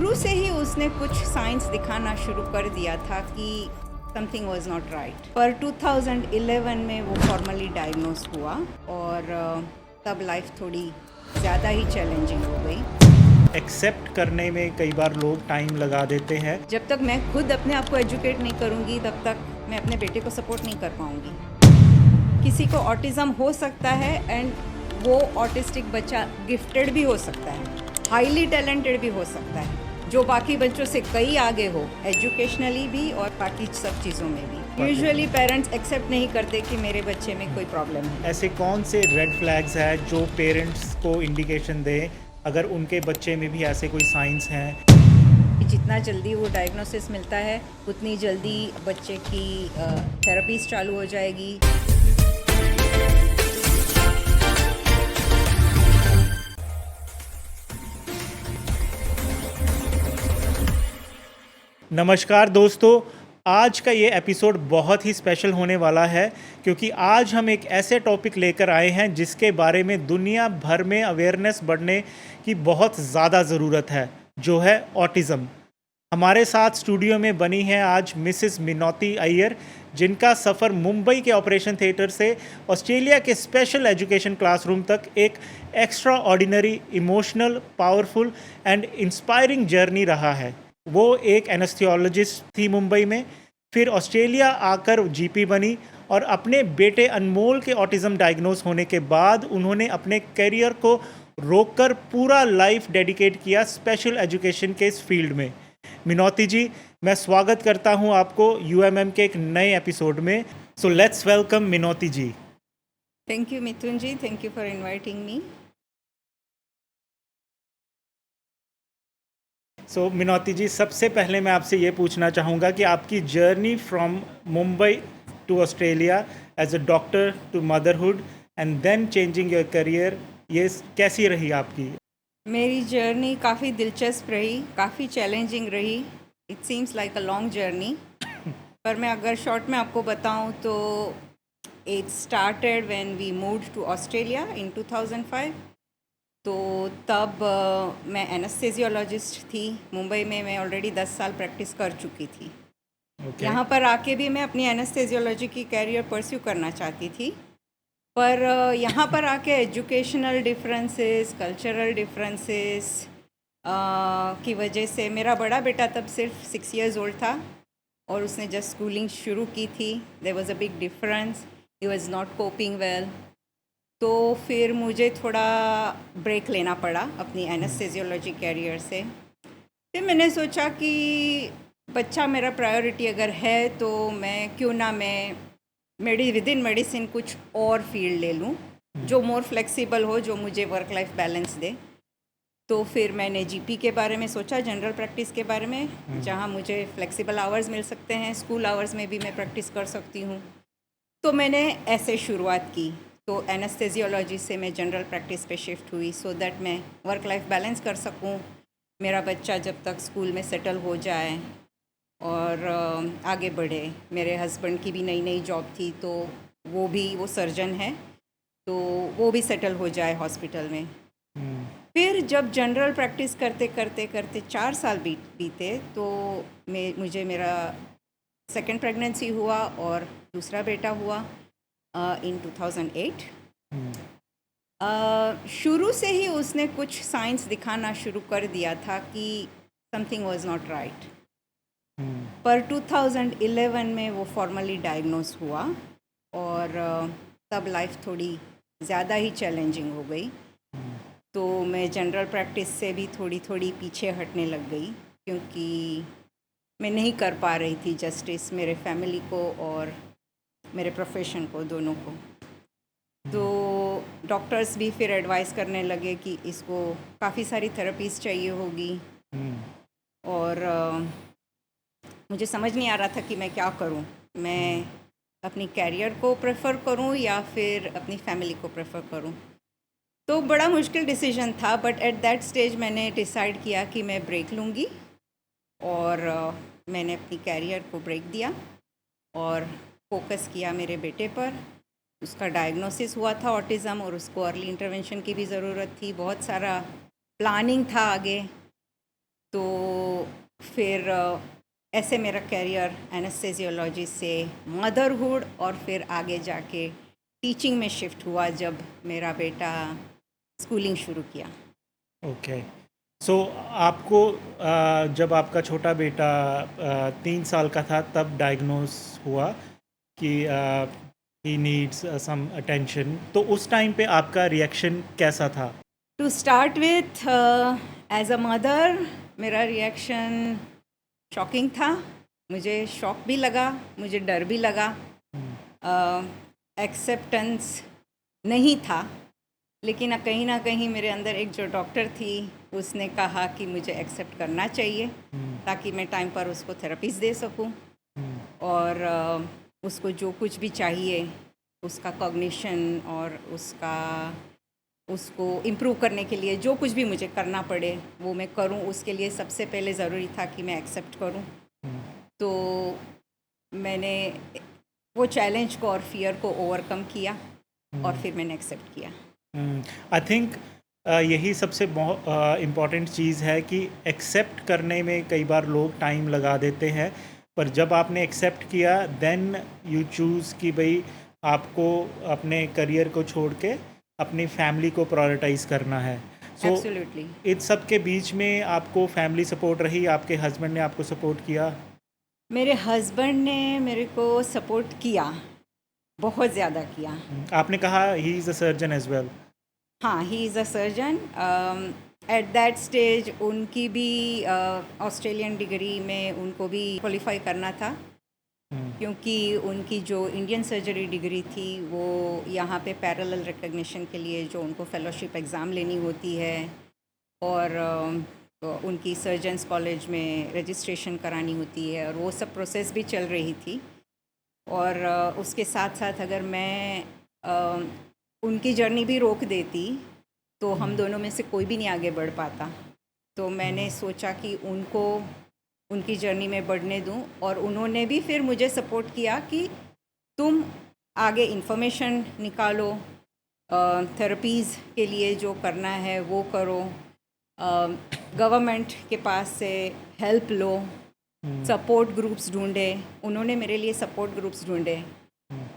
शुरू से ही उसने कुछ साइंस दिखाना शुरू कर दिया था कि समथिंग वाज नॉट राइट। पर 2011 में वो फॉर्मली डायग्नोज हुआ और तब लाइफ थोड़ी ज़्यादा ही चैलेंजिंग हो गई। एक्सेप्ट करने में कई बार लोग टाइम लगा देते हैं। जब तक मैं खुद अपने आप को एजुकेट नहीं करूँगी तब तक मैं अपने बेटे को सपोर्ट नहीं कर पाऊँगी। किसी को ऑटिज़म हो सकता है एंड वो ऑटिस्टिक बच्चा गिफ्टेड भी हो सकता है, हाईली टैलेंटेड भी हो सकता है, जो बाकी बच्चों से कई आगे हो, एजुकेशनली भी और बाकी सब चीज़ों में भी। यूजुअली पेरेंट्स एक्सेप्ट नहीं करते कि मेरे बच्चे में कोई प्रॉब्लम है। ऐसे कौन से रेड फ्लैग्स हैं जो पेरेंट्स को इंडिकेशन दें अगर उनके बच्चे में भी ऐसे कोई साइंस हैं? जितना जल्दी वो डायग्नोसिस मिलता है उतनी जल्दी बच्चे की थेरेपीज चालू हो जाएगी। नमस्कार दोस्तों, आज का ये एपिसोड बहुत ही स्पेशल होने वाला है क्योंकि आज हम एक ऐसे टॉपिक लेकर आए हैं जिसके बारे में दुनिया भर में अवेयरनेस बढ़ने की बहुत ज़्यादा ज़रूरत है, जो है ऑटिज़म। हमारे साथ स्टूडियो में बनी हैं आज मिसेस मिनोती अय्यर, जिनका सफ़र मुंबई के ऑपरेशन थिएटर से ऑस्ट्रेलिया के स्पेशल एजुकेशन क्लासरूम तक एक extra ordinary, emotional, powerful and inspiring journey रहा है। वो एक एनेस्थीसियोलॉजिस्ट थी मुंबई में, फिर ऑस्ट्रेलिया आकर जीपी बनी और अपने बेटे अनमोल के ऑटिज़म डायग्नोस होने के बाद उन्होंने अपने करियर को रोककर पूरा लाइफ डेडिकेट किया स्पेशल एजुकेशन के इस फील्ड में। मिनोती जी, मैं स्वागत करता हूं आपको यूएमएम के एक नए एपिसोड में। So let's welcome Minoti ji. Thank you Mithun ji, thank you for inviting me. So Minoti ji, सबसे पहले मैं आपसे ये पूछना चाहूँगा कि आपकी journey from Mumbai to Australia as a doctor to motherhood and then changing your career, ये कैसी रही आपकी? मेरी जर्नी काफ़ी दिलचस्प रही, काफ़ी चैलेंजिंग रही। It seems like a long journey, पर मैं अगर शॉर्ट में आपको बताऊं तो it started when we moved to Australia in 2005। तो तब मैं एनेस्थेसियोलॉजिस्ट थी मुंबई में। मैं ऑलरेडी 10 साल प्रैक्टिस कर चुकी थी। यहाँ पर आके भी मैं अपनी एनेस्थेसियोलॉजी की कैरियर परस्यू करना चाहती थी, पर यहाँ पर आके एजुकेशनल डिफरेंसेस, कल्चरल डिफरेंसेस की वजह से मेरा बड़ा बेटा तब सिर्फ 6 इयर्स ओल्ड था और उसने जस्ट स्कूलिंग शुरू की थी। There was a big difference, he was not coping well. तो फिर मुझे थोड़ा ब्रेक लेना पड़ा अपनी एनेस्थेसियोलॉजी कैरियर से। फिर मैंने सोचा कि बच्चा मेरा प्रायोरिटी अगर है तो मैं क्यों ना मैं विद इन मेडिसिन कुछ और फील्ड ले लूँ जो मोर फ्लेक्सिबल हो, जो मुझे वर्क लाइफ बैलेंस दे। तो फिर मैंने जीपी के बारे में सोचा, जनरल प्रैक्टिस के बारे में, जहाँ मुझे फ्लेक्सिबल आवर्स मिल सकते हैं, स्कूल आवर्स में भी मैं प्रैक्टिस कर सकती हूँ। तो मैंने ऐसे शुरुआत की। तो एनेस्थेसियोलॉजी से मैं जनरल प्रैक्टिस पे शिफ्ट हुई सो दैट मैं वर्क लाइफ बैलेंस कर सकूं। मेरा बच्चा जब तक स्कूल में सेटल हो जाए और आगे बढ़े। मेरे हस्बैंड की भी नई नई जॉब थी, तो वो सर्जन है, तो वो भी सेटल हो जाए हॉस्पिटल में। फिर जब जनरल प्रैक्टिस करते करते करते 4 साल बीते तो मुझे मेरा सेकेंड प्रेगनेंसी हुआ और दूसरा बेटा हुआ इन 2008। शुरू से ही उसने कुछ साइंस दिखाना शुरू कर दिया था कि समथिंग वाज नॉट राइट। पर 2011 में वो फॉर्मली डायग्नोज हुआ और तब लाइफ थोड़ी ज़्यादा ही चैलेंजिंग हो गई। तो मैं जनरल प्रैक्टिस से भी थोड़ी थोड़ी पीछे हटने लग गई क्योंकि मैं नहीं कर पा रही थी जस्टिस मेरे फैमिली को और मेरे प्रोफेशन को, दोनों को। तो डॉक्टर्स भी फिर एडवाइस करने लगे कि इसको काफ़ी सारी थेरेपीज़ चाहिए होगी और मुझे समझ नहीं आ रहा था कि मैं क्या करूं। मैं अपनी कैरियर को प्रेफर करूं या फिर अपनी फैमिली को प्रेफर करूं। तो बड़ा मुश्किल डिसीजन था, बट एट दैट स्टेज मैंने डिसाइड किया कि मैं ब्रेक लूँगी और मैंने अपनी कैरियर को ब्रेक दिया और फोकस किया मेरे बेटे पर। उसका डायग्नोसिस हुआ था ऑटिज़म और उसको अर्ली इंटरवेंशन की भी ज़रूरत थी। बहुत सारा प्लानिंग था आगे। तो फिर ऐसे मेरा करियर एनेस्थेसियोलॉजी से मदरहुड और फिर आगे जाके टीचिंग में शिफ्ट हुआ जब मेरा बेटा स्कूलिंग शुरू किया। ओके। सो आपको जब आपका छोटा बेटा 3 साल का था तब डायग्नोस हुआ कि ही नीड्स सम अटेंशन, तो उस टाइम पे आपका रिएक्शन कैसा था? To start with as a mother मेरा रिएक्शन शॉकिंग था। मुझे शॉक भी लगा, मुझे डर भी लगा, एक्सेप्टेंस नहीं था। लेकिन कहीं ना कहीं मेरे अंदर एक जो डॉक्टर थी उसने कहा कि मुझे एक्सेप्ट करना चाहिए ताकि मैं टाइम पर उसको थेरेपीज दे सकूं और उसको जो कुछ भी चाहिए उसका कॉग्निशन और उसको इम्प्रूव करने के लिए जो कुछ भी मुझे करना पड़े वो मैं करूं। उसके लिए सबसे पहले ज़रूरी था कि मैं एक्सेप्ट करूं। तो मैंने वो चैलेंज को और फियर को ओवरकम किया और फिर मैंने एक्सेप्ट किया। आई थिंक यही सबसे इम्पॉर्टेंट चीज़ है कि एक्सेप्ट करने में कई बार लोग टाइम लगा देते हैं, पर जब आपने एक्सेप्ट किया देन यू चूज़ कि भाई आपको अपने करियर को छोड़ के अपनी फैमिली को प्रायोरिटाइज करना है। So absolutely. इस सब के बीच में आपको फैमिली सपोर्ट रही, आपके हस्बैंड ने आपको सपोर्ट किया? मेरे हस्बैंड ने मेरे को सपोर्ट किया, बहुत ज़्यादा किया। आपने कहा he is a surgeon as well. हाँ, he is a surgeon. At that stage उनकी भी ऑस्ट्रेलियन डिग्री में उनको भी क्वालिफाई करना था क्योंकि उनकी जो इंडियन सर्जरी डिग्री थी वो यहाँ पे पैरेलल रिकग्निशन के लिए जो उनको फेलोशिप एग्ज़ाम लेनी होती है और उनकी सर्जन्स कॉलेज में रजिस्ट्रेशन करानी होती है और वो सब प्रोसेस भी चल रही थी। और उसके साथ साथ अगर मैं उनकी जर्नी भी रोक देती तो हम दोनों में से कोई भी नहीं आगे बढ़ पाता। तो मैंने सोचा कि उनको उनकी जर्नी में बढ़ने दूं और उन्होंने भी फिर मुझे सपोर्ट किया कि तुम आगे इन्फॉर्मेशन निकालो, थेरेपीज़ के लिए जो करना है वो करो, गवर्नमेंट के पास से हेल्प लो, सपोर्ट ग्रुप्स ढूंढे। उन्होंने मेरे लिए सपोर्ट ग्रुप्स ढूंढे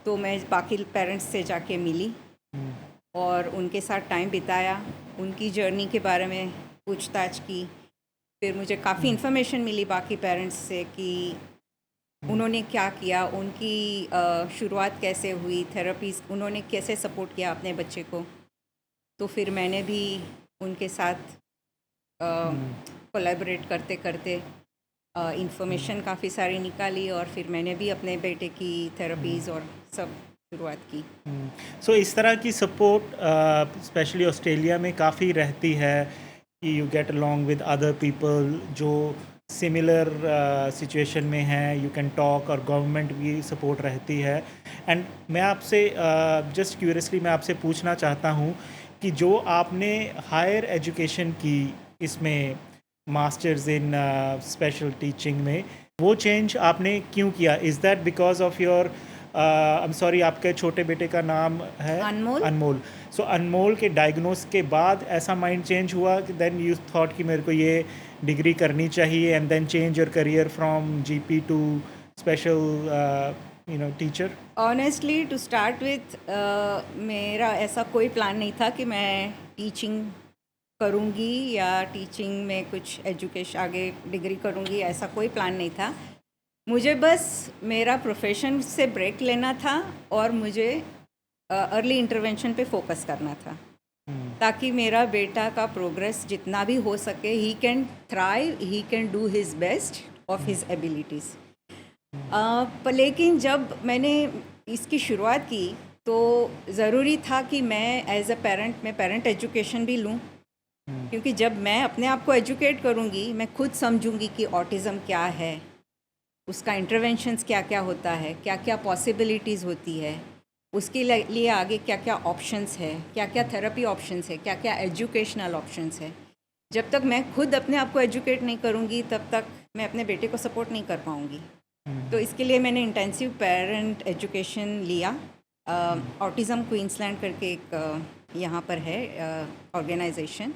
तो मैं बाकी पेरेंट्स से जाके मिली और उनके साथ टाइम बिताया, उनकी जर्नी के बारे में पूछताछ की। फिर मुझे काफ़ी इन्फॉर्मेशन मिली बाकी पेरेंट्स से कि उन्होंने क्या किया, उनकी शुरुआत कैसे हुई, थेरेपीज़ उन्होंने कैसे सपोर्ट किया अपने बच्चे को। तो फिर मैंने भी उनके साथ कोलैबोरेट करते करते इन्फॉर्मेशन काफ़ी सारी निकाली और फिर मैंने भी अपने बेटे की थेरेपीज़ और सब शुरुआत की। सो इस तरह की सपोर्ट स्पेशली ऑस्ट्रेलिया में काफ़ी रहती है कि you get along with other people जो सिमिलर सिचुएशन में हैं, यू कैन टॉक, और गवर्नमेंट भी सपोर्ट रहती है। एंड मैं आपसे जस्ट क्यूरियसली मैं आपसे पूछना चाहता हूँ कि जो आपने हायर एजुकेशन की इसमें मास्टर्स इन स्पेशल टीचिंग में, वो चेंज आपने क्यों किया? Is that because of your I am sorry, आपके छोटे बेटे का नाम है अनमोल। अनमोल। सो अनमोल के डायग्नोस के बाद ऐसा माइंड चेंज हुआ कि देन यू थॉट कि मेरे को ये डिग्री करनी चाहिए and then change your career from GP to special teacher? Honestly to start with मेरा ऐसा कोई प्लान नहीं था कि मैं टीचिंग करूँगी या टीचिंग में कुछ एजुकेशन आगे डिग्री करूँगी, ऐसा कोई प्लान नहीं था। मुझे बस मेरा प्रोफेशन से ब्रेक लेना था और मुझे अर्ली इंटरवेंशन पे फोकस करना था ताकि मेरा बेटा का प्रोग्रेस जितना भी हो सके, he can thrive, he can do his best of his abilities. पर लेकिन जब मैंने इसकी शुरुआत की तो ज़रूरी था कि मैं एज अ पेरेंट मैं पेरेंट एजुकेशन भी लूँ क्योंकि जब मैं अपने आप को एजुकेट करूँगी मैं खुद समझूंगी कि ऑटिज़म क्या है, उसका इंटरवेंशंस क्या क्या होता है, क्या क्या पॉसिबिलिटीज़ होती है, उसके लिए आगे क्या क्या ऑप्शंस है, क्या क्या थेरेपी ऑप्शंस है, क्या क्या एजुकेशनल ऑप्शंस है। जब तक मैं खुद अपने आप को एजुकेट नहीं करूँगी तब तक मैं अपने बेटे को सपोर्ट नहीं कर पाऊँगी। तो इसके लिए मैंने इंटेंसिव पेरेंट एजुकेशन लिया। ऑटिज़म क्वींसलैंड करके एक यहाँ पर है ऑर्गेनाइजेशन,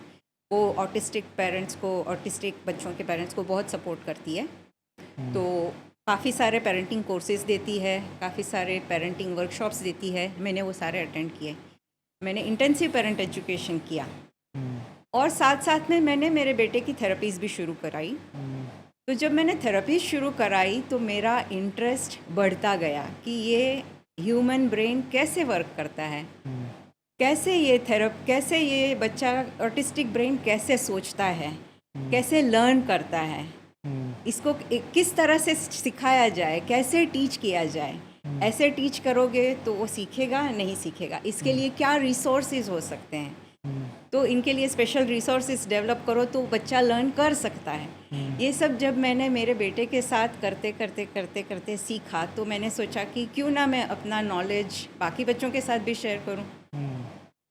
वो ऑटिस्टिक पेरेंट्स को, ऑटिस्टिक बच्चों के पेरेंट्स को बहुत सपोर्ट करती है। तो काफ़ी सारे पेरेंटिंग कोर्सेज देती है, काफ़ी सारे पेरेंटिंग वर्कशॉप्स देती है। मैंने वो सारे अटेंड किए। मैंने इंटेंसिव पेरेंट एजुकेशन किया और साथ साथ में मैंने मेरे बेटे की थेरेपीज़ भी शुरू कराई। तो जब मैंने थेरेपी शुरू कराई तो मेरा इंटरेस्ट बढ़ता गया कि ये ह्यूमन ब्रेन कैसे वर्क करता है, कैसे ये बच्चा ऑटिस्टिक ब्रेन कैसे सोचता है, कैसे लर्न करता है, इसको किस तरह से सिखाया जाए, कैसे टीच किया जाए। ऐसे टीच करोगे तो वो सीखेगा, नहीं सीखेगा। इसके लिए क्या रिसोर्सेज हो सकते हैं, तो इनके लिए स्पेशल रिसोर्सेज डेवलप करो तो बच्चा लर्न कर सकता है। ये सब जब मैंने मेरे बेटे के साथ करते सीखा तो मैंने सोचा कि क्यों ना मैं अपना नॉलेज बाकी बच्चों के साथ भी शेयर करूं।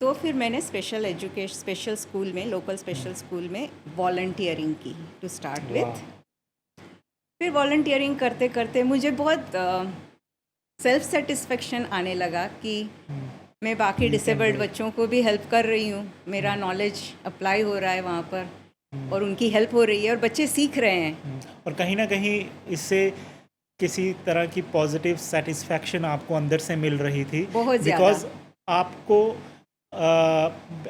तो फिर मैंने स्पेशल स्कूल में, लोकल स्पेशल स्कूल में वॉलंटियरिंग की टू स्टार्ट विथ। फिर वॉलंटियरिंग करते करते मुझे बहुत सेल्फ सेटिस्फेक्शन आने लगा कि मैं बाकी डिसेबल्ड बच्चों को भी हेल्प कर रही हूँ, मेरा नॉलेज अप्लाई हो रहा है वहाँ पर और उनकी हेल्प हो रही है और बच्चे सीख रहे हैं। और कहीं ना कहीं इससे किसी तरह की पॉजिटिव सेटिस्फैक्शन आपको अंदर से मिल रही थी, बहुत ज़्यादा। बिकॉज आपको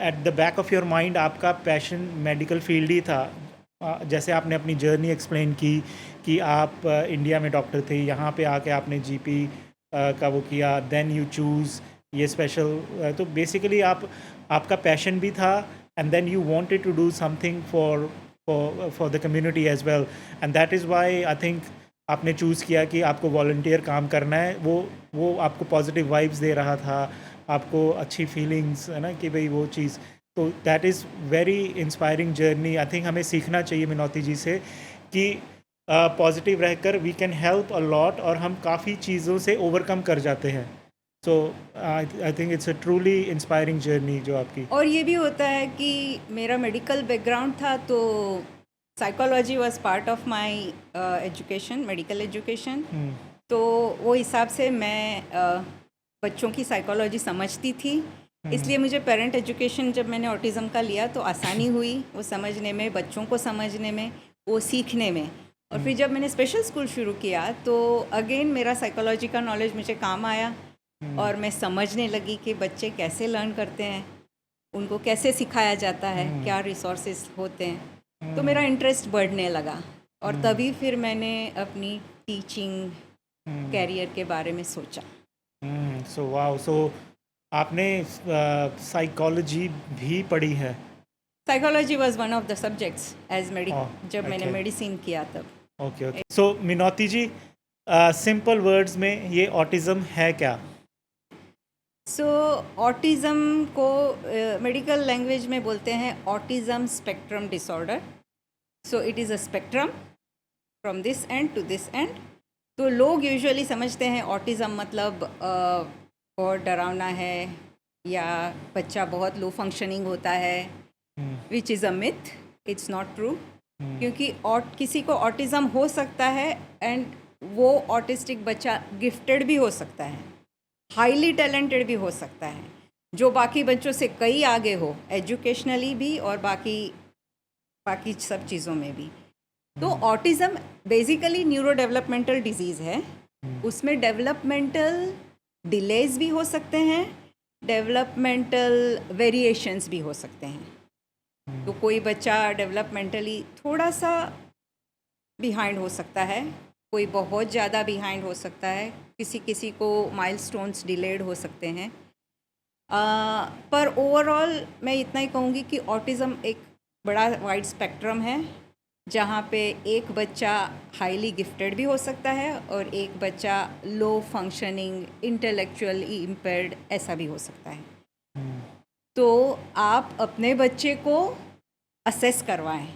at the back of your mind आपका पैशन मेडिकल फील्ड ही था। जैसे आपने अपनी जर्नी एक्सप्लेन की कि आप इंडिया में डॉक्टर थे, यहाँ पे आके आपने जीपी का वो किया, देन यू चूज़ ये स्पेशल। तो बेसिकली आपका पैशन भी था and then you wanted to do something for the community as well, and that is why I think आपने चूज़ किया कि आपको वॉलंटियर काम करना है। वो आपको पॉजिटिव वाइब्स दे रहा था, आपको अच्छी फीलिंग्स, है ना, कि भाई वो चीज़। तो that is very inspiring journey. I think हमें सीखना चाहिए मिनोती जी से कि पॉजिटिव रहकर we can help a lot और हम काफ़ी चीज़ों से ओवरकम कर जाते हैं। So I think it's a truly inspiring journey जो आपकी। और ये भी होता है कि मेरा मेडिकल बैकग्राउंड था तो psychology was part of my education, medical education. तो वो हिसाब से मैं बच्चों की साइकोलॉजी समझती थी, इसलिए मुझे पेरेंट एजुकेशन जब मैंने ऑटिज़म का लिया तो आसानी हुई वो समझने में, बच्चों को समझने में, वो सीखने में। और फिर जब मैंने स्पेशल स्कूल शुरू किया तो अगेन मेरा साइकोलॉजी का नॉलेज मुझे काम आया और मैं समझने लगी कि बच्चे कैसे लर्न करते हैं, उनको कैसे सिखाया जाता है, क्या रिसोर्सेज होते हैं। तो मेरा इंटरेस्ट बढ़ने लगा और तभी फिर मैंने अपनी टीचिंग कैरियर के बारे में सोचा। सो वाओ, सो आपने साइकोलॉजी भी पढ़ी है? Psychology was one of the subjects as Oh, जब मैंने okay. मेडिसिन किया तब। Okay okay. So Minoti ji, simple words में ये ऑटिज़म है क्या? सो ऑटिज़म को मेडिकल लैंग्वेज में बोलते हैं autism spectrum disorder. So it is a spectrum from this end to this end. तो लोग यूजुअली समझते हैं ऑटिज़म मतलब बहुत डरावना है या बच्चा बहुत लो फंक्शनिंग होता है, which is a myth. It's not true, क्योंकि किसी को ऑटिज़म हो सकता है एंड वो ऑटिस्टिक बच्चा गिफ्टेड भी हो सकता है, हाईली टैलेंटेड भी हो सकता है, जो बाकी बच्चों से कई आगे हो, एजुकेशनली भी और बाकी सब चीज़ों में भी। तो autism basically neuro developmental disease है। उसमें डेवलपमेंटल डिलेज भी हो सकते हैं, डेवलपमेंटल वेरिएशंस भी हो सकते हैं। तो कोई बच्चा डेवलपमेंटली थोड़ा सा बिहाइंड हो सकता है, कोई बहुत ज़्यादा बिहाइंड हो सकता है, किसी को माइलस्टोन्स डिलेड हो सकते हैं। पर ओवरऑल मैं इतना ही कहूँगी कि ऑटिज़म एक बड़ा वाइड स्पेक्ट्रम है, जहाँ पे एक बच्चा हाईली गिफ्टेड भी हो सकता है और एक बच्चा लो फंक्शनिंग, इंटेलेक्चुअली इम्पेयर्ड ऐसा भी हो सकता है। तो आप अपने बच्चे को असेस करवाएं,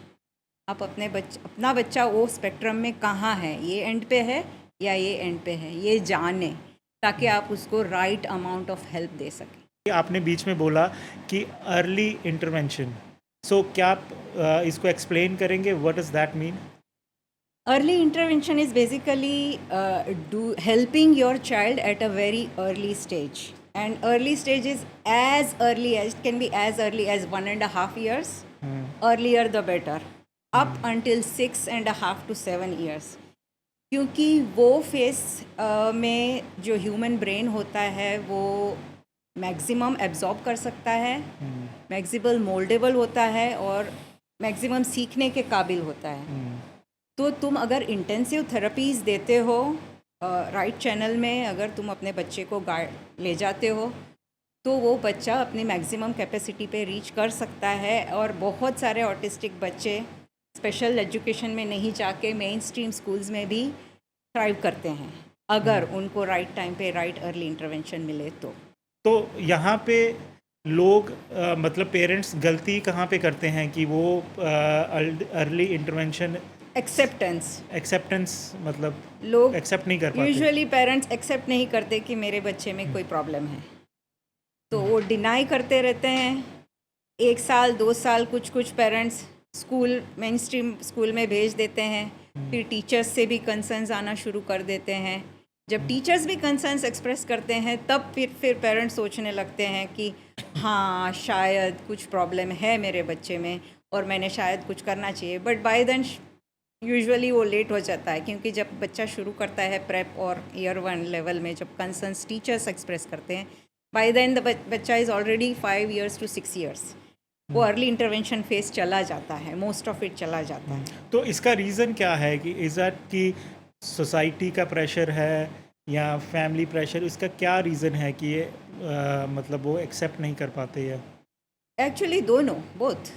आप अपना बच्चा वो स्पेक्ट्रम में कहाँ है, ये एंड पे है या ये एंड पे है, ये जानें ताकि आप उसको राइट अमाउंट ऑफ हेल्प दे सकें। आपने बीच में बोला कि अर्ली इंटरवेंशन, सो क्या आप इसको एक्सप्लेन करेंगे? What does that mean? Early intervention is basically helping your child at a very early stage. And early stage is as early as, can be as early as 1.5 years earlier the better, up until 6.5 to 7 years, क्योंकि वो face में जो human brain होता है वो maximum absorb कर सकता है, मैक्सिमल मोल्डेबल होता है और मैक्सिमम सीखने के काबिल होता है। तो तुम अगर इंटेंसिव थेरेपीज़ देते हो राइट चैनल में, अगर तुम अपने बच्चे को गाइड ले जाते हो तो वो बच्चा अपनी मैक्सिमम कैपेसिटी पे रीच कर सकता है। और बहुत सारे ऑटिस्टिक बच्चे स्पेशल एजुकेशन में नहीं जाके मेन स्ट्रीम स्कूल्स में भी थ्राइव करते हैं, अगर उनको राइट टाइम पे राइट अर्ली इंटरवेंशन मिले तो यहाँ पे लोग मतलब पेरेंट्स गलती कहाँ पे करते हैं कि वो अर्ली इंटरवेंशन एक्सेप्टेंस मतलब लोग एक्सेप्ट नहीं कर पाते। यूजुअली पेरेंट्स एक्सेप्ट नहीं करते कि मेरे बच्चे में कोई प्रॉब्लम है, तो वो डिनाई करते रहते हैं। 1 साल 2 साल कुछ parents school main stream school में भेज देते हैं, फिर टीचर्स से भी कंसर्न्स आना शुरू कर देते हैं। जब टीचर्स भी कंसर्न्स एक्सप्रेस करते हैं तब फिर पेरेंट्स सोचने लगते हैं कि हाँ शायद कुछ प्रॉब्लम है मेरे बच्चे में और मैंने शायद कुछ करना चाहिए। बट बाय देन यूजुअली वो लेट हो जाता है, क्योंकि जब बच्चा शुरू करता है प्रेप और ईयर 1 लेवल में, जब कंसर्न्स टीचर्स एक्सप्रेस करते हैं, बाय देन द बच्चा is already 5 years to 6 years, वो अर्ली इंटरवेंशन फेज चला जाता है, मोस्ट ऑफ इट चला जाता है। तो इसका रीज़न क्या है कि इज़ दैट कि सोसाइटी का प्रेशर है या फैमिली प्रेशर, इसका क्या रीज़न है कि ये मतलब वो एक्सेप्ट नहीं कर पाते या एक्चुअली दोनों, बोथ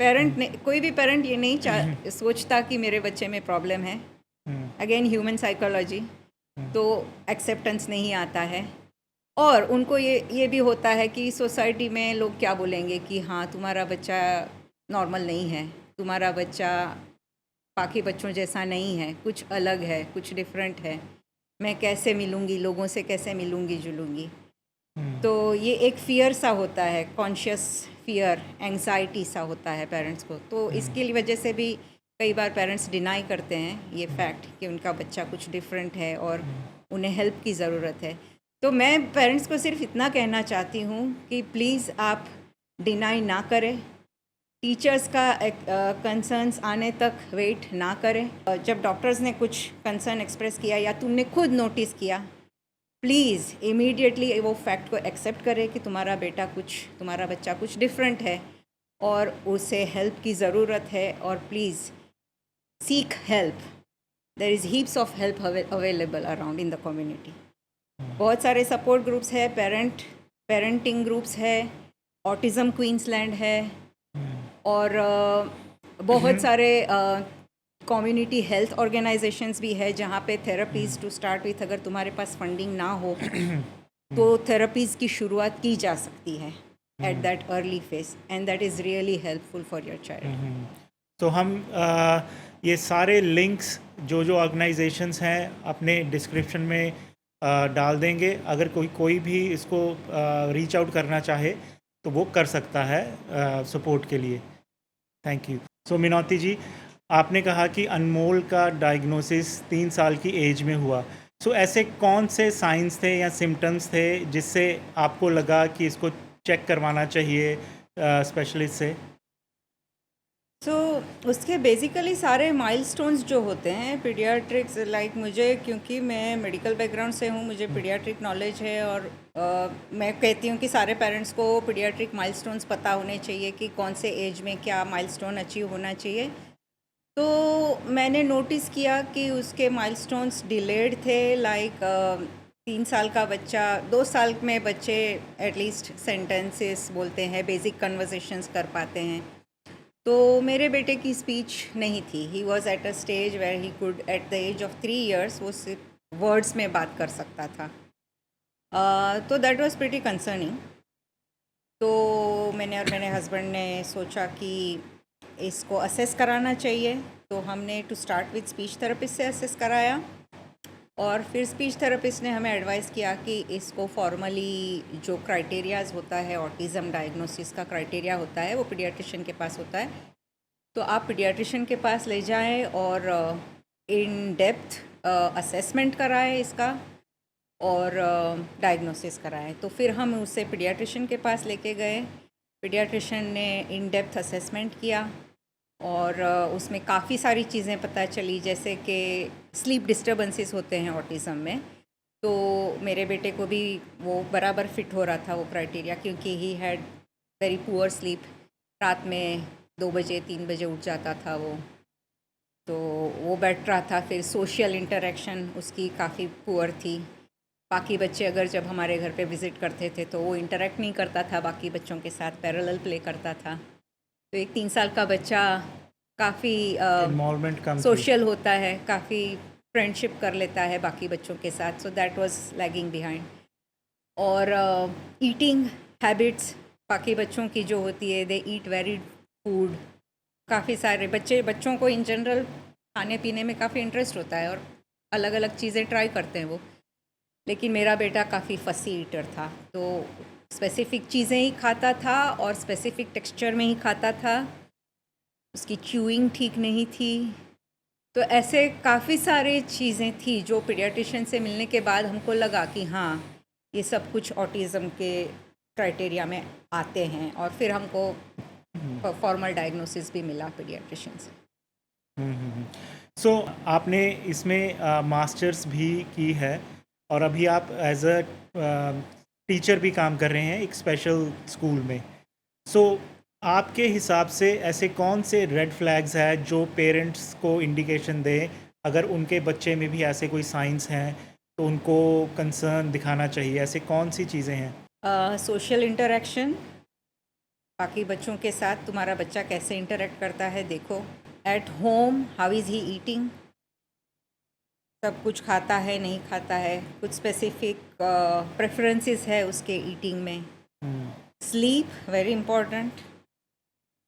पेरेंट ने, कोई भी पेरेंट ये नहीं सोचता कि मेरे बच्चे में प्रॉब्लम है। अगेन ह्यूमन साइकोलॉजी, तो एक्सेप्टेंस नहीं आता है। और उनको ये भी होता है कि सोसाइटी में लोग क्या बोलेंगे कि हाँ तुम्हारा बच्चा नॉर्मल नहीं है, तुम्हारा बच्चा बाकी बच्चों जैसा नहीं है, कुछ अलग है, कुछ डिफरेंट है, मैं कैसे मिलूँगी लोगों से, कैसे मिलूँगी जुलूँगी। तो ये एक फ़ियर सा होता है, कॉन्शियस फ़ियर, एंग्जाइटी सा होता है पेरेंट्स को। तो इसकी वजह से भी कई बार पेरेंट्स डिनाई करते हैं ये फैक्ट कि उनका बच्चा कुछ डिफरेंट है और उन्हें हेल्प की ज़रूरत है। तो मैं पेरेंट्स को सिर्फ इतना कहना चाहती हूँ कि प्लीज़ आप डिनाई ना करें, टीचर्स का कंसर्न्स आने तक वेट ना करें। जब डॉक्टर्स ने कुछ कंसर्न एक्सप्रेस किया या तुमने खुद नोटिस किया, प्लीज़ इमीडिएटली वो फैक्ट को एक्सेप्ट करें कि तुम्हारा बच्चा कुछ डिफरेंट है और उसे हेल्प की ज़रूरत है। और please seek help, there is heaps of help available around in the community. बहुत सारे सपोर्ट ग्रुप्स है, पेरेंटिंग ग्रुप्स है, ऑटिज़म क्वींसलैंड है, और बहुत सारे कम्युनिटी हेल्थ ऑर्गेनाइजेशंस भी है जहाँ पे थेरेपीज़ टू स्टार्ट विथ, अगर तुम्हारे पास फंडिंग ना हो तो थेरेपीज़ की शुरुआत की जा सकती है at that early phase, and that is really helpful for your child. तो हम ये सारे लिंक्स जो ऑर्गेनाइजेशंस हैं अपने डिस्क्रिप्शन में डाल देंगे। अगर कोई भी इसको रीच आउट करना चाहे तो वो कर सकता है सपोर्ट के लिए। Thank you. सो मिनौती जी, आपने कहा कि अनमोल का डायग्नोसिस 3 साल की एज में हुआ। सो ऐसे कौन से साइंस थे या सिम्टम्स थे जिससे आपको लगा कि इसको चेक करवाना चाहिए स्पेशलिस्ट से? सो उसके बेसिकली सारे माइलस्टोन्स जो होते हैं पीडियाट्रिक्स, लाइक मुझे, क्योंकि मैं मेडिकल बैकग्राउंड से हूँ, मुझे पीडियाट्रिक नॉलेज है, और मैं कहती हूँ कि सारे पेरेंट्स को पीडियाट्रिक माइलस्टोन्स पता होने चाहिए कि कौन से एज में क्या माइलस्टोन अचीव होना चाहिए। तो मैंने नोटिस किया कि उसके माइलस्टोन्स डिलेड थे, लाइक 3 साल का बच्चा, 2 साल में बच्चे एटलीस्ट सेंटेंसेस बोलते हैं, बेसिक कन्वर्सेशंस कर पाते हैं। तो मेरे बेटे की स्पीच नहीं थी, he was at a stage where he could at the age of 3 years वो सिर्फ वर्ड्स में बात कर सकता था। तो दैट वाज प्रीटी कंसर्निंग। तो मैंने और मेरे हस्बैंड ने सोचा कि इसको असेस कराना चाहिए, तो हमने to start with speech therapist से असेस कराया, और फिर स्पीच थेरेपिस्ट ने हमें एडवाइस किया कि इसको फॉर्मली जो क्राइटेरियाज़ होता है, ऑटिज़म डायग्नोसिस का क्राइटेरिया होता है, वो पीडियाट्रिशियन के पास होता है, तो आप पीडियाट्रिशियन के पास ले जाएं और इन डेप्थ असेसमेंट कराएं इसका और डायग्नोसिस कराएं। तो फिर हम उसे पीडियाट्रिशियन के पास लेके गए, पीडियाट्रिशियन ने इन डेप्थ असेसमेंट किया और उसमें काफ़ी सारी चीज़ें पता चली, जैसे कि स्लीप डिस्टर्बेंसेस होते हैं ऑटिज़म में। तो मेरे बेटे को भी वो बराबर फिट हो रहा था वो क्राइटेरिया, क्योंकि he had very poor sleep. रात में 2 बजे 3 बजे उठ जाता था वो, तो वो बैठ रहा था। फिर सोशल इंटरेक्शन उसकी काफ़ी पुअर थी। बाकी बच्चे अगर जब हमारे घर पे विज़िट करते थे तो वो इंटरेक्ट नहीं करता था बाकी बच्चों के साथ, पैरेलल प्ले करता था। तो एक 3 साल का बच्चा काफ़ी इन्वॉल्वमेंट कम थी। सोशल होता है, काफ़ी फ्रेंडशिप कर लेता है बाकी बच्चों के साथ। So that was lagging behind. और ईटिंग हैबिट्स बाकी बच्चों की जो होती है, दे ईट वेरी फूड। काफ़ी सारे बच्चों को इन जनरल खाने पीने में काफ़ी इंटरेस्ट होता है और अलग अलग चीज़ें ट्राई करते हैं वो। लेकिन मेरा बेटा काफ़ी फसी ईटर था, तो स्पेसिफ़िक चीज़ें ही खाता था और स्पेसिफ़िक टेक्सचर में ही खाता था। उसकी च्यूइंग ठीक नहीं थी। तो ऐसे काफ़ी सारे चीज़ें थी जो पीडियाट्रिशियन से मिलने के बाद हमको लगा कि हाँ, ये सब कुछ ऑटिज़म के क्राइटेरिया में आते हैं। और फिर हमको फॉर्मल डायग्नोसिस भी मिला पीडियाट्रिशियन से। सो आपने इसमें मास्टर्स भी की है और अभी आप एज अ टीचर भी काम कर रहे हैं एक स्पेशल स्कूल में। सो आपके हिसाब से ऐसे कौन से रेड फ्लैग्स हैं जो पेरेंट्स को इंडिकेशन दें, अगर उनके बच्चे में भी ऐसे कोई साइंस हैं तो उनको कंसर्न दिखाना चाहिए? ऐसे कौन सी चीज़ें हैं? सोशल इंटरेक्शन, बाकी बच्चों के साथ तुम्हारा बच्चा कैसे इंटरेक्ट करता है देखो। At home how is he eating, सब कुछ खाता है नहीं खाता है, कुछ स्पेसिफिक प्रेफरेंसेस है उसके ईटिंग में। Sleep very important.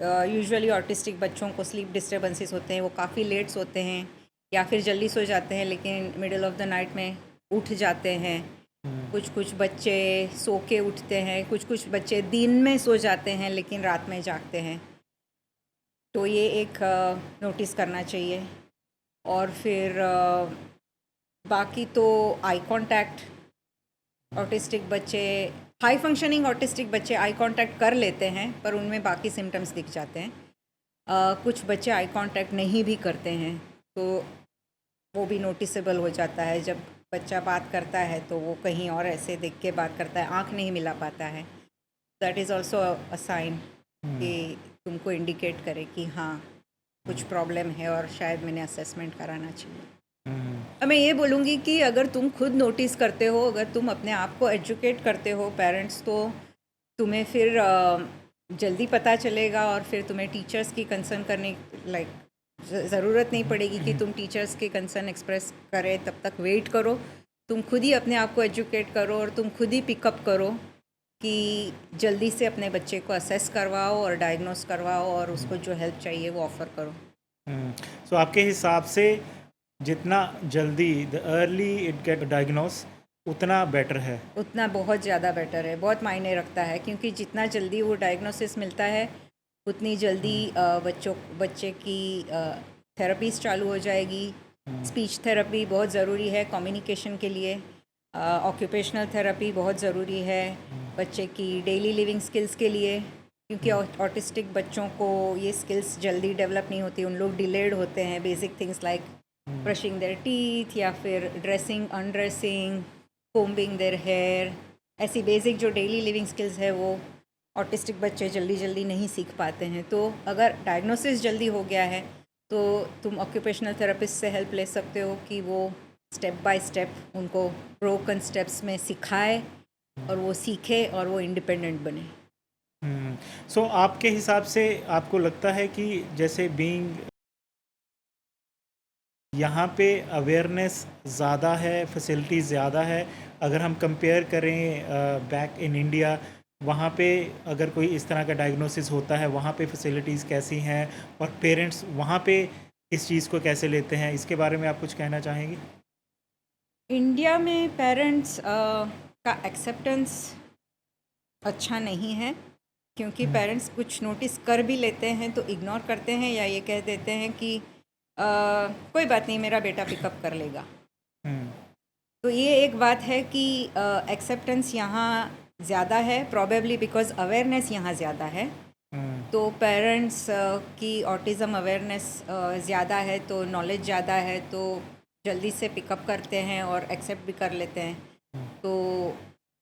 Usually autistic बच्चों को स्लीप डिस्टर्बेंसेस होते हैं, वो काफ़ी लेट सोते हैं या फिर जल्दी सो जाते हैं लेकिन मिडिल ऑफ द नाइट में उठ जाते हैं। कुछ कुछ बच्चे सो के उठते हैं, कुछ कुछ बच्चे दिन में सो जाते हैं लेकिन रात में जागते हैं। तो ये एक नोटिस करना चाहिए। और फिर बाकी तो आई कांटेक्ट, ऑटिस्टिक बच्चे, हाई फंक्शनिंग ऑटिस्टिक बच्चे आई कांटेक्ट कर लेते हैं पर उनमें बाकी सिम्टम्स दिख जाते हैं। कुछ बच्चे आई कांटेक्ट नहीं भी करते हैं तो वो भी नोटिसेबल हो जाता है। जब बच्चा बात करता है तो वो कहीं और ऐसे देख के बात करता है, आँख नहीं मिला पाता है। That is also a sign कि तुमको इंडिकेट करे कि हाँ कुछ प्रॉब्लम है और शायद मैंने असेसमेंट कराना चाहिए। अब मैं ये बोलूँगी कि अगर तुम खुद नोटिस करते हो, अगर तुम अपने आप को एजुकेट करते हो पेरेंट्स, तो तुम्हें फिर जल्दी पता चलेगा और फिर तुम्हें टीचर्स की कंसर्न करने ज़रूरत नहीं पड़ेगी कि तुम टीचर्स के कंसर्न एक्सप्रेस करें, तब तक वेट करो। तुम खुद ही अपने आप को एजुकेट करो और तुम खुद ही पिकअप करो कि जल्दी से अपने बच्चे को असेस करवाओ और डायग्नोस करवाओ और उसको जो हेल्प चाहिए वो ऑफ़र करो। सो आपके हिसाब से जितना जल्दी the early it get diagnose उतना बेटर है? उतना बहुत ज़्यादा बेटर है, बहुत मायने रखता है, क्योंकि जितना जल्दी वो डायग्नोसिस मिलता है उतनी जल्दी बच्चे की थेरेपीज चालू हो जाएगी। स्पीच थेरेपी बहुत ज़रूरी है कम्युनिकेशन के लिए। ऑक्यूपेशनल थेरेपी बहुत ज़रूरी है बच्चे की डेली लिविंग स्किल्स के लिए, क्योंकि ऑटिस्टिक बच्चों को ये स्किल्स जल्दी डेवलप नहीं होती, उन लोग डिलेड होते हैं। Basic things like brushing there teeth या फिर dressing, undressing, combing there hair, ऐसी बेसिक जो डेली लिविंग स्किल्स है वो ऑटिस्टिक बच्चे जल्दी जल्दी नहीं सीख पाते हैं। तो अगर डायग्नोसिस जल्दी हो गया है तो तुम ऑक्यूपेशनल थेरेपिस्ट से हेल्प ले सकते हो कि वो स्टेप बाय स्टेप उनको ब्रोकन स्टेप्स में सिखाए और वो सीखे और वो इंडिपेंडेंट बने। सो आपके हिसाब से आपको लगता है कि जैसे बीइंग यहाँ पे अवेयरनेस ज़्यादा है, फैसिलिटीज़ ज़्यादा है, अगर हम कंपेयर करें बैक इन इंडिया, वहाँ पे अगर कोई इस तरह का डायग्नोसिस होता है वहाँ पे फैसिलिटीज़ कैसी हैं और पेरेंट्स वहाँ पे इस चीज़ को कैसे लेते हैं, इसके बारे में आप कुछ कहना चाहेंगी? इंडिया में पेरेंट्स का एक्सेप्टेंस अच्छा नहीं है, क्योंकि पेरेंट्स कुछ नोटिस कर भी लेते हैं तो इग्नोर करते हैं या ये कह देते हैं कि कोई बात नहीं, मेरा बेटा पिकअप कर लेगा। हम्म, तो ये एक बात है कि एक्सेप्टेंस यहाँ ज़्यादा है, प्रॉबेबली बिकॉज अवेयरनेस यहाँ ज़्यादा है। तो पेरेंट्स की ऑटिज़म अवेयरनेस ज़्यादा है, तो नॉलेज ज़्यादा है, तो जल्दी से पिकअप करते हैं और एक्सेप्ट भी कर लेते हैं। तो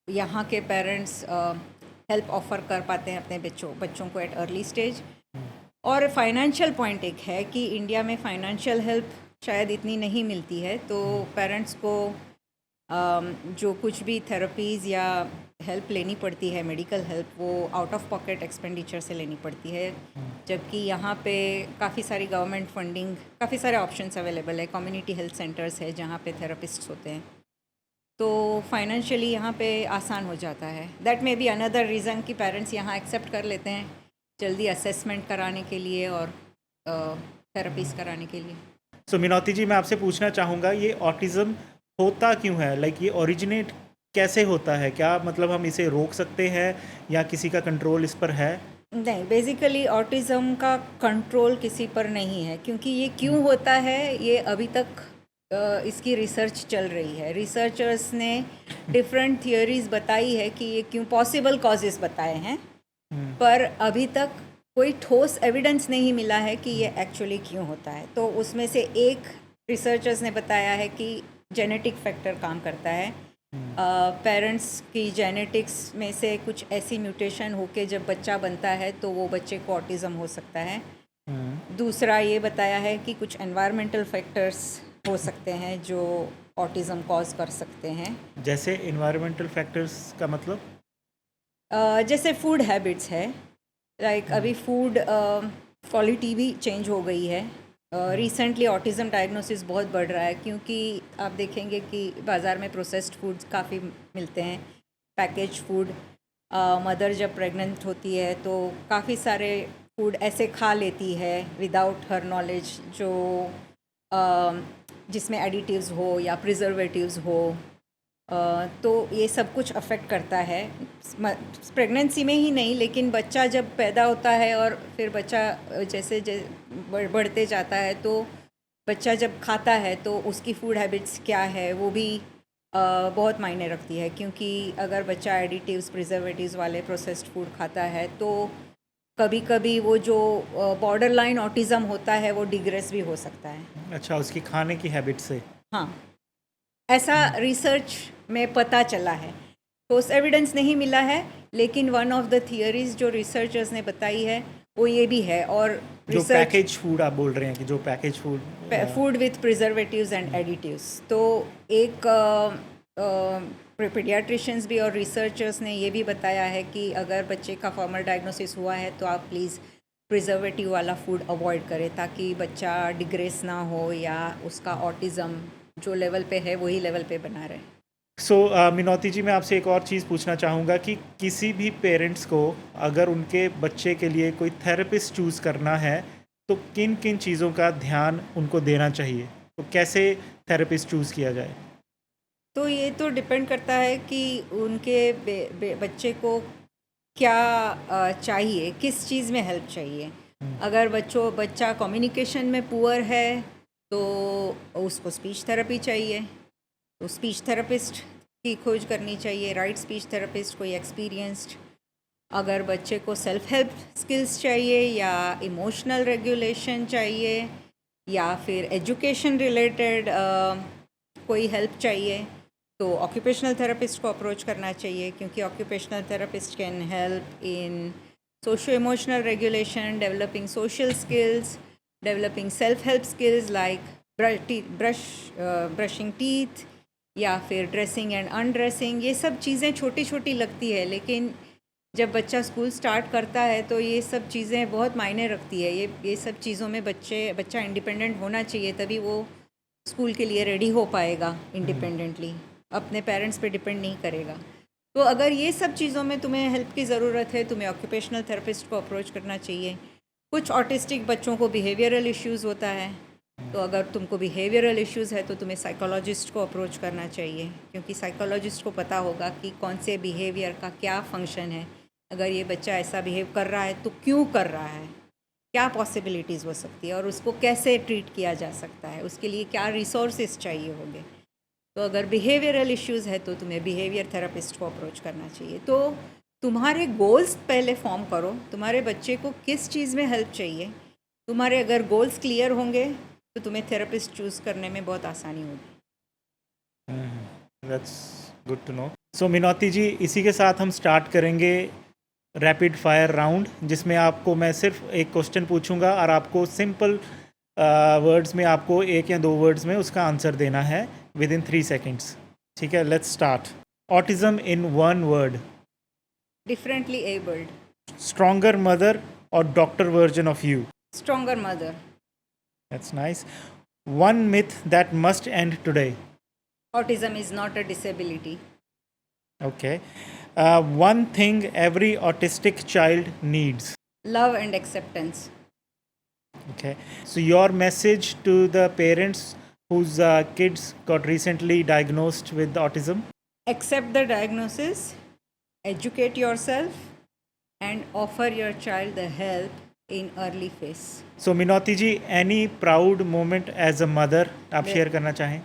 यहाँ के पेरेंट्स हेल्प ऑफर कर पाते हैं अपने बच्चों को एट अर्ली स्टेज। और फाइनेंशियल पॉइंट एक है कि इंडिया में फाइनेंशियल हेल्प शायद इतनी नहीं मिलती है, तो पेरेंट्स को जो कुछ भी थेरेपीज़ या हेल्प लेनी पड़ती है, मेडिकल हेल्प, वो आउट ऑफ पॉकेट एक्सपेंडिचर से लेनी पड़ती है। जबकि यहाँ पे काफ़ी सारी गवर्नमेंट फंडिंग, काफ़ी सारे ऑप्शंस अवेलेबल है, कम्युनिटी हेल्थ सेंटर्स है जहाँ पे थेरेपिस्ट्स होते हैं, तो फाइनेंशियली यहाँ पे आसान हो जाता है। That may be another reason कि पेरेंट्स यहाँ एक्सेप्ट कर लेते हैं जल्दी असेसमेंट कराने के लिए और थेरेपीज़ कराने के लिए। सो मिनौती जी, मैं आपसे पूछना चाहूँगा, ये ऑटिज़म होता क्यों है? लाइक ये ओरिजिनेट कैसे होता है? क्या मतलब हम इसे रोक सकते हैं या किसी का कंट्रोल इस पर है? नहीं, बेसिकली ऑटिज़म का कंट्रोल किसी पर नहीं है, क्योंकि ये क्यों होता है ये अभी तक इसकी रिसर्च चल रही है। रिसर्चर्स ने डिफरेंट थियोरीज बताई है कि ये क्यों, पॉसिबल कॉजेज़ बताए हैं, पर अभी तक कोई ठोस एविडेंस नहीं मिला है कि ये एक्चुअली क्यों होता है। तो उसमें से एक रिसर्चर्स ने बताया है कि जेनेटिक फैक्टर काम करता है। पेरेंट्स की जेनेटिक्स में से कुछ ऐसी म्यूटेशन होके जब बच्चा बनता है तो वो बच्चे को ऑटिज़म हो सकता है। दूसरा ये बताया है कि कुछ एनवायरमेंटल फैक्टर्स हो सकते हैं जो ऑटिज़म कॉज कर सकते हैं। जैसे इन्वायरमेंटल फैक्टर्स का मतलब? जैसे फूड हैबिट्स है, लाइक अभी फूड क्वालिटी भी चेंज हो गई है। रिसेंटली ऑटिज़म डायग्नोसिस बहुत बढ़ रहा है, क्योंकि आप देखेंगे कि बाज़ार में प्रोसेस्ड फूड्स काफ़ी मिलते हैं, पैकेज फूड। मदर जब प्रेग्नेंट होती है तो काफ़ी सारे फूड ऐसे खा लेती है विदाउट हर नॉलेज, जो जिसमें एडिटिव्स हो या प्रिजर्वेटिव्स हो। तो ये सब कुछ अफेक्ट करता है प्रेगनेंसी में ही नहीं, लेकिन बच्चा जब पैदा होता है और फिर बच्चा जैसे बढ़ते जाता है, तो बच्चा जब खाता है तो उसकी फूड हैबिट्स क्या है वो भी बहुत मायने रखती है। क्योंकि अगर बच्चा एडिटिव्स, प्रिजर्वेटिव्स वाले प्रोसेस्ड फूड खाता है तो कभी कभी वो जो बॉर्डर लाइन ऑटिज़म होता है वो डिग्रेस भी हो सकता है। अच्छा, उसकी खाने की हैबिट से? हाँ, ऐसा रिसर्च में पता चला है। ठोस एविडेंस नहीं मिला है, लेकिन वन ऑफ द थियरीज जो रिसर्चर्स ने बताई है वो ये भी है। और जो पैकेज फूड आप बोल रहे हैं कि जो package food with preservatives and additives, तो एक पीडियाट्रिशियंस भी और रिसर्चर्स ने ये भी बताया है कि अगर बच्चे का फॉर्मल डायग्नोसिस हुआ है तो आप प्लीज़ प्रिजर्वेटिव वाला फूड अवॉइड करें, ताकि बच्चा डिग्रेस ना हो या उसका ऑटिज़म जो लेवल पे है वही लेवल पे बना रहे। सो मिनौती जी, मैं आपसे एक और चीज़ पूछना चाहूँगा कि किसी भी पेरेंट्स को अगर उनके बच्चे के लिए कोई थेरेपिस्ट चूज़ करना है तो किन किन चीज़ों का ध्यान उनको देना चाहिए? तो कैसे थेरेपिस्ट चूज़ किया जाए? तो ये तो डिपेंड करता है कि उनके बच्चे को क्या चाहिए, किस चीज़ में हेल्प चाहिए। अगर बच्चा कम्युनिकेशन में पुअर है तो उसको स्पीच थेरेपी चाहिए, तो स्पीच थेरेपिस्ट की खोज करनी चाहिए, राइट स्पीच थेरेपिस्ट, कोई एक्सपीरियंस्ड। अगर बच्चे को सेल्फ हेल्प स्किल्स चाहिए या इमोशनल रेगुलेशन चाहिए या फिर एजुकेशन रिलेटेड कोई हेल्प चाहिए, तो ऑक्यूपेशनल थेरेपिस्ट को अप्रोच करना चाहिए, क्योंकि occupational therapist can help in socio emotional regulation, developing social skills, developing self help skills like brushing teeth या फिर ड्रेसिंग एंड अनड्रेसिंग। ये सब चीज़ें छोटी छोटी लगती है, लेकिन जब बच्चा स्कूल स्टार्ट करता है तो ये सब चीज़ें बहुत मायने रखती है। ये सब चीज़ों में बच्चा इंडिपेंडेंट होना चाहिए, तभी वो स्कूल के लिए रेडी हो पाएगा इंडिपेंडेंटली, अपने पेरेंट्स पे डिपेंड नहीं करेगा। तो अगर ये सब चीज़ों में तुम्हें हेल्प की ज़रूरत है, तुम्हें ऑक्यूपेशनल थेरेपिस्ट को अप्रोच करना चाहिए। कुछ ऑटिस्टिक बच्चों को बिहेवियरल इश्यूज़ होता है, तो अगर तुमको बिहेवियरल इश्यूज़ है तो तुम्हें साइकोलॉजिस्ट को अप्रोच करना चाहिए, क्योंकि साइकोलॉजिस्ट को पता होगा कि कौन से बिहेवियर का क्या फंक्शन है। अगर ये बच्चा ऐसा बिहेव कर रहा है तो क्यों कर रहा है, क्या पॉसिबिलिटीज़ हो सकती है और उसको कैसे ट्रीट किया जा सकता है, उसके लिए क्या रिसोर्सेज चाहिए होंगे। तो अगर बिहेवियरल इश्यूज़ है तो तुम्हें बिहेवियर थेरेपिस्ट को अप्रोच करना चाहिए। तो तुम्हारे गोल्स पहले फॉर्म करो, तुम्हारे बच्चे को किस चीज़ में हेल्प चाहिए। तुम्हारे अगर गोल्स क्लियर होंगे तो तुम्हें थेरेपिस्ट चूज़ करने में बहुत आसानी होगी। That's good to know. So Minoti ji, इसी के साथ हम स्टार्ट करेंगे रैपिड फायर राउंड, जिसमें आपको मैं सिर्फ एक क्वेश्चन पूछूंगा और आपको सिंपल वर्ड्स में, आपको एक या दो वर्ड्स में उसका आंसर देना है विद इन 3 सेकेंड्स। ठीक है, let's start. Autism in one word. Differently abled. Stronger mother और doctor version of you. Stronger mother. That's nice. One myth that must end today. Autism is not a disability. Okay. One thing every autistic child needs. Love and acceptance. Okay. So your message to the parents whose kids got recently diagnosed with autism. Accept the diagnosis, educate yourself, and offer your child the help in early phase. So Minoti ji, any proud moment as a mother आप share करना चाहें?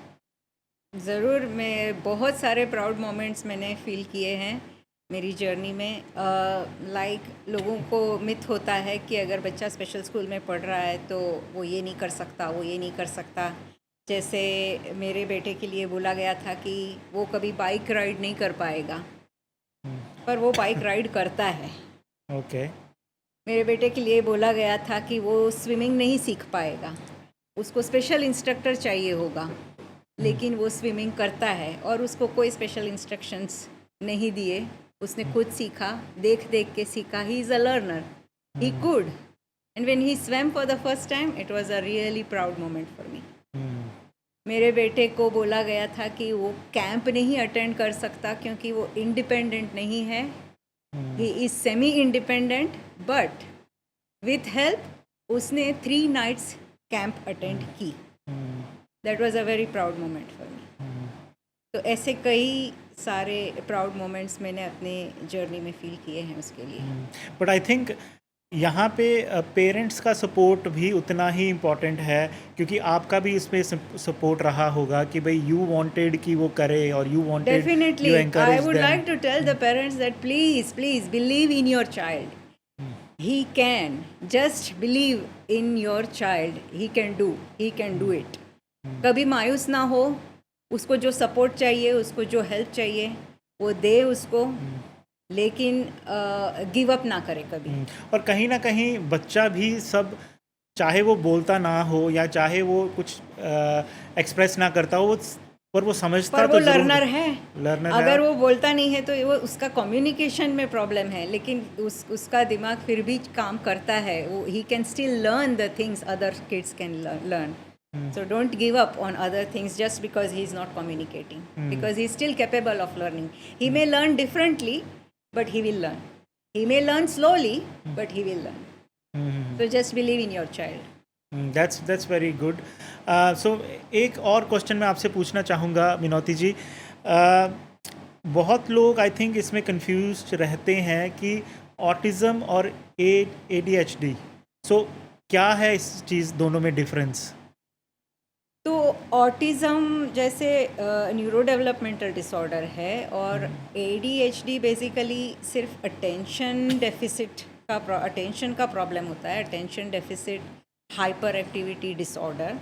ज़रूर, मैं बहुत सारे proud moments मैंने feel किए हैं मेरी जर्नी में। लाइक लोगों को मिथ होता है कि अगर बच्चा स्पेशल स्कूल में पढ़ रहा है तो वो ये नहीं कर सकता, वो ये नहीं कर सकता। जैसे मेरे बेटे के लिए बोला गया था कि वो कभी बाइक राइड नहीं कर पाएगा, पर वो बाइक राइड करता है। Okay. मेरे बेटे के लिए बोला गया था कि वो स्विमिंग नहीं सीख पाएगा, उसको स्पेशल इंस्ट्रक्टर चाहिए होगा, लेकिन वो स्विमिंग करता है और उसको कोई स्पेशल इंस्ट्रक्शंस नहीं दिए, उसने खुद सीखा, देख देख के सीखा। ही is a learner, he could, and when he स्वेम for the first time it was a really proud moment for me. मेरे बेटे को बोला गया था कि वो कैंप नहीं अटेंड कर सकता क्योंकि वो इंडिपेंडेंट नहीं है, he is semi independent, but with help उसने 3 नाइट्स कैंप अटेंड की। That was a very proud moment for me. तो ऐसे कई सारे प्राउड मोमेंट्स मैंने अपने जर्नी में फील किए हैं उसके लिए। बट आई थिंक यहाँ पे पेरेंट्स का सपोर्ट भी उतना ही इम्पोर्टेंट है, क्योंकि आपका भी इसमें सपोर्ट रहा होगा कि भाई यू वांटेड कि वो करे और you wanted, definitely you I encouraged would them. Like to tell the parents that please please believe in your child, he can, just believe in your child, he can do it. कभी मायूस ना हो, उसको जो support चाहिए, उसको जो help चाहिए वो दे उसको, लेकिन गिव अप ना करे कभी। और कहीं ना कहीं बच्चा भी सब, चाहे वो बोलता ना हो या चाहे वो कुछ एक्सप्रेस ना करता हो, पर वो समझता पर तो वो जरूर लर्नर है। लर्नर अगर है। वो बोलता नहीं है तो वो उसका कम्युनिकेशन में प्रॉब्लम है, लेकिन उसका दिमाग फिर भी काम करता है। वो he can still learn the things other kids can learn. So don't give up on other things just because he is not communicating, because he is still capable of learning. He may learn differently, but he will learn. He may learn slowly, but he will learn. So just believe in your child. That's very good. So एक और question मैं आपसे पूछना चाहूँगा मिनौती जी। बहुत लोग I think इसमें confuse रहते हैं कि ऑटिज़म और ADHD, सो क्या है इस चीज़ दोनों में डिफरेंस? तो ऑटिज़म जैसे न्यूरो डेवलपमेंटल डिसऑर्डर है, और ADHD बेसिकली सिर्फ अटेंशन का प्रॉब्लम होता है, attention deficit hyper activity disorder.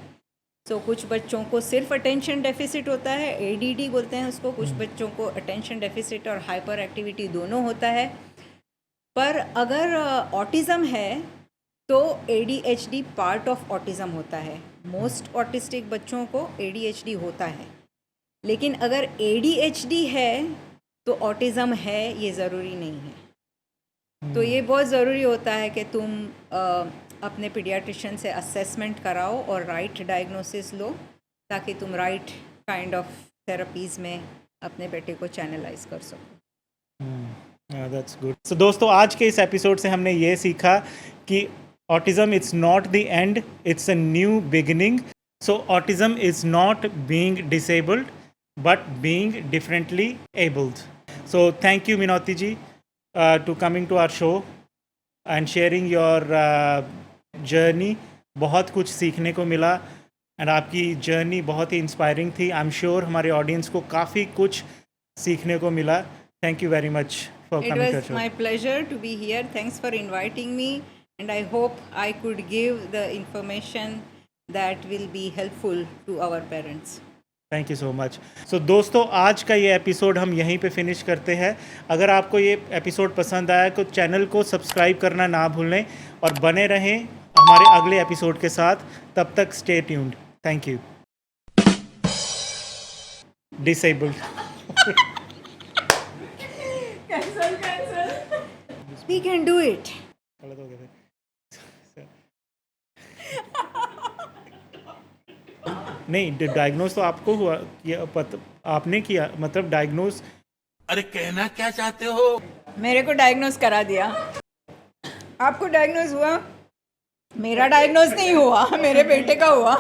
So कुछ बच्चों को सिर्फ अटेंशन डेफिसिट होता है, ADD बोलते हैं उसको। कुछ बच्चों को अटेंशन डेफिसिट और हाइपर एक्टिविटी दोनों होता है। पर अगर ऑटिज़म है तो ADHD पार्ट ऑफ ऑटिज़म होता है। मोस्ट ऑटिस्टिक बच्चों को ADHD होता है, लेकिन अगर ADHD है तो ऑटिज़म है ये ज़रूरी नहीं है। तो ये बहुत ज़रूरी होता है कि तुम अपने पीडियाट्रिशियन से असेसमेंट कराओ और राइट डायग्नोसिस लो, ताकि तुम राइट काइंड ऑफ थेरेपीज़ में अपने बेटे को चैनलाइज कर सको। That's good. सो दोस्तों, आज के इस एपिसोड से हमने ये सीखा कि autism it's not the end, it's a new beginning. So autism is not being disabled but being differently abled. So thank you Minoti ji to coming to our show and sharing your journey. बहुत कुछ सीखने को मिला and आपकी journey बहुत ही inspiring थी। I am sure हमारे audience को काफ़ी कुछ सीखने को मिला। Thank you very much for It coming was my pleasure to be here. Thanks for inviting me, and I hope I could give the information that will be helpful to our parents. Thank you so much. So दोस्तों, आज का ये episode हम यहीं पे finish करते हैं। अगर आपको ये एपिसोड पसंद आया तो चैनल को सब्सक्राइब करना ना भूलें और बने रहें हमारे अगले एपिसोड के साथ। तब तक stay tuned. Thank you. Disabled. We can do it. गलत हो गया फिर। नहीं, डायग्नोज तो आपको हुआ, आपने किया, मतलब डायग्नोज। अरे कहना क्या चाहते हो? मेरे को डायग्नोज करा दिया। आपको डायग्नोज हुआ? मेरा डायग्नोज नहीं हुआ, मेरे बेटे का हुआ।